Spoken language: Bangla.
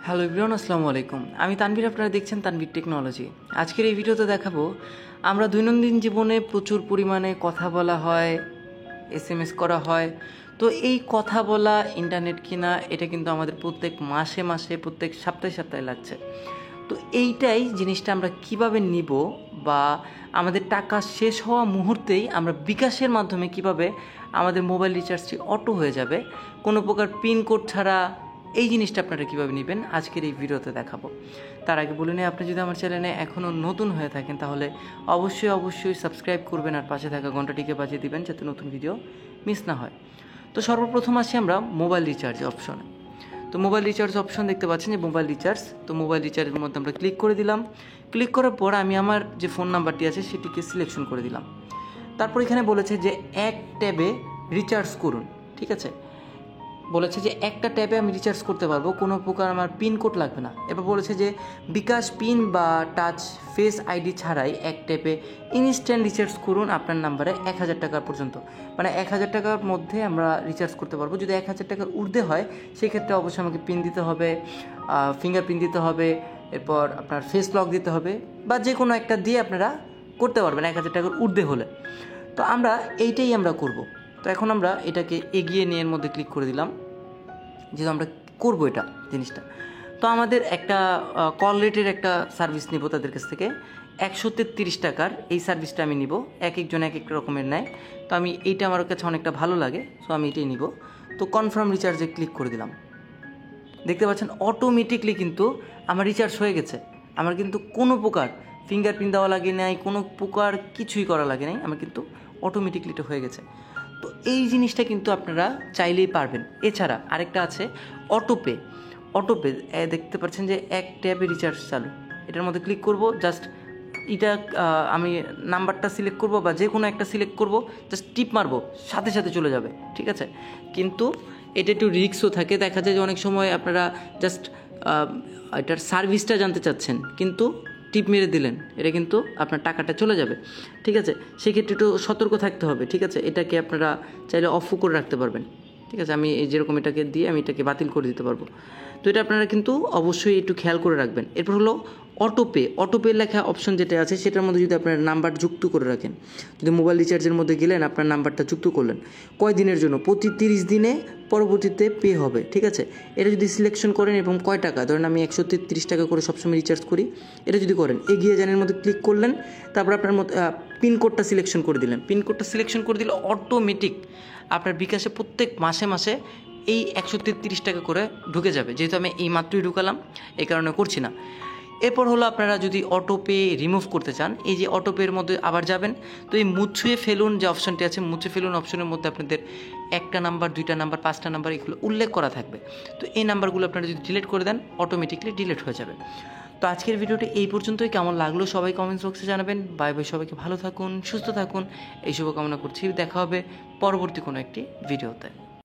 হ্যালো এভরিওয়ান, আসসালামু আলাইকুম। আমি তানভীর, আপনারা দেখছেন তানভীর টেকনোলজি। আজকের এই ভিডিওতে দেখাবো আমরা দৈনন্দিন জীবনে প্রচুর পরিমাণে কথা বলা হয়, SMS করা হয়। তো এই কথা বলা, ইন্টারনেট কিনা, এটা কিন্তু আমাদের প্রত্যেক মাসে মাসে, প্রত্যেক সপ্তাহে সপ্তাহে লাগছে। তো এইটাই জিনিসটা আমরা কিভাবে নিব, বা আমাদের টাকা শেষ হওয়া মুহূর্তেই আমরা বিকাশের মাধ্যমে কিভাবে আমাদের মোবাইল রিচার্জটি অটো হয়ে যাবে কোনো প্রকার পিনকোড ছাড়া, এই জিনিসটা আপনারা কীভাবে নেবেন আজকের এই ভিডিওতে দেখাবো। তার আগে বলে নিই, আপনি যদি আমার চ্যানেলে এখনও নতুন হয়ে থাকেন তাহলে অবশ্যই সাবস্ক্রাইব করবেন আর পাশে থাকা ঘন্টাটিকে বাজিয়ে দিবেন যাতে নতুন ভিডিও মিস না হয়। তো সর্বপ্রথম আসি আমরা মোবাইল রিচার্জ অপশনে। তো মোবাইল রিচার্জ অপশন দেখতে পাচ্ছেন যে মোবাইল রিচার্জ। তো মোবাইল রিচার্জের মধ্যে আমরা ক্লিক করে দিলাম। ক্লিক করার পর আমি আমার যে ফোন নাম্বারটি আছে সেটিকে সিলেকশন করে দিলাম। তারপর এখানে বলেছে যে এক ট্যাবে রিচার্জ করুন, ঠিক আছে। বলেছে যে একটা ট্যাবে আমি রিচার্জ করতে পারবো, কোনো প্রকার আমার পিনকোড লাগবে না। এবার বলেছে যে বিকাশ পিন বা টাচ ফেস আইডি ছাড়াই এক ট্যাবে ইনস্ট্যান্ট রিচার্জ করুন আপনার নাম্বারে 1000 টাকা পর্যন্ত। মানে 1000 টাকার মধ্যে আমরা রিচার্জ করতে পারবো। যদি 1000 টাকার ঊর্ধ্বে হয় সেক্ষেত্রে অবশ্যই আমাকে পিন দিতে হবে, ফিঙ্গারপ্রিন্ট দিতে হবে, এরপর আপনার ফেস লক দিতে হবে, বা যে কোনো একটা দিয়ে আপনারা করতে পারবেন 1000 টাকার ঊর্ধ্বে হলে। তো আমরা এইটাই আমরা করব। তো এখন আমরা এটাকে এগিয়ে নিয়ে এর মধ্যে ক্লিক করে দিলাম, যেহেতু আমরা করবো এটা জিনিসটা। তো আমাদের একটা কল রেটের একটা সার্ভিস নিব তাদের কাছ থেকে 133 টাকার। এই সার্ভিসটা আমি নিব, এক একজন এক এক রকমের নেয়। তো আমি এইটা আমার কাছে অনেকটা ভালো লাগে, সো আমি এটাই নিব। তো কনফার্ম রিচার্জে ক্লিক করে দিলাম। দেখতে পাচ্ছেন অটোমেটিকলি কিন্তু আমার রিচার্জ হয়ে গেছে। আমার কিন্তু কোনো প্রকার ফিঙ্গারপ্রিন্ট দেওয়া লাগে নাই, কোনো প্রকার কিছুই করা লাগে নাই, আমার কিন্তু অটোমেটিকলি এটা হয়ে গেছে। তো এই জিনিসটা কিন্তু আপনারা চাইলেই পারবেন। এছাড়া আরেকটা আছে অটোপে। দেখতে পাচ্ছেন যে এক ট্যাবে রিচার্জ চালু, এটার মধ্যে ক্লিক করব। জাস্ট এটা আমি নাম্বারটা সিলেক্ট করব বা যে কোনো একটা সিলেক্ট করব, জাস্ট টিপ মারবো, সাথে সাথে চলে যাবে, ঠিক আছে। কিন্তু এটা একটু রিস্কও থাকে। দেখা যায় যে অনেক সময় আপনারা জাস্ট এটার সার্ভিসটা জানতে চাচ্ছেন, কিন্তু টিপ মেরে দিলেন, এটা কিন্তু আপনার টাকাটা চলে যাবে, ঠিক আছে। সেক্ষেত্রে একটু সতর্ক থাকতে হবে, ঠিক আছে। এটাকে আপনারা চাইলে অফও করে রাখতে পারবেন, ঠিক আছে। আমি যেরকম এটাকে দিয়ে আমি এটাকে বাতিল করে দিতে পারবো। তো এটা আপনারা কিন্তু অবশ্যই একটু খেয়াল করে রাখবেন। এরপর হলো অটোপে লেখা অপশন যেটা আছে সেটার মধ্যে যদি আপনার নাম্বার যুক্ত করে রাখেন, যদি মোবাইল রিচার্জের মধ্যে গেলেন আপনার নাম্বারটা যুক্ত করলেন, কয় দিনের জন্য, প্রতি 30 দিনে পরবর্তীতে পে হবে, ঠিক আছে। এটা যদি সিলেকশন করেন এবং কয় টাকা, ধরেন আমি 133 টাকা করে সবসময় রিচার্জ করি, এটা যদি করেন, এগিয়ে যানের মধ্যে ক্লিক করলেন, তারপর আপনার পিনকোডটা সিলেকশন করে দিলেন। পিনকোডটা সিলেকশন করে দিলে অটোমেটিক আপনার বিকাশে প্রত্যেক মাসে মাসে এই 133 টাকা করে ঢুকে যাবে। যেহেতু আমি এই মাত্রই ঢুকালাম, এই কারণে করছি না। এরপর হলো আপনারা যদি অটোপে রিমুভ করতে চান, এই যে অটোপের মধ্যে আবার যাবেন। তো এই মুছিয়ে ফেলুন যে অপশনটি আছে, মুছে ফেলুন অপশনের মধ্যে আপনাদের একটা নাম্বার, 2টা নাম্বার, 5টা নাম্বার এগুলো উল্লেখ করা থাকবে। তো এই নাম্বারগুলো আপনারা যদি ডিলিট করে দেন অটোমেটিকলি ডিলিট হয়ে যাবে। তো আজকের ভিডিওটি এই পর্যন্তই। কেমন লাগলো সবাই কমেন্টস বক্সে জানাবেন। বাই বাই, সবাইকে ভালো থাকুন, সুস্থ থাকুন, এই শুভকামনা করছি। দেখা হবে পরবর্তী কোনো একটি ভিডিওতে।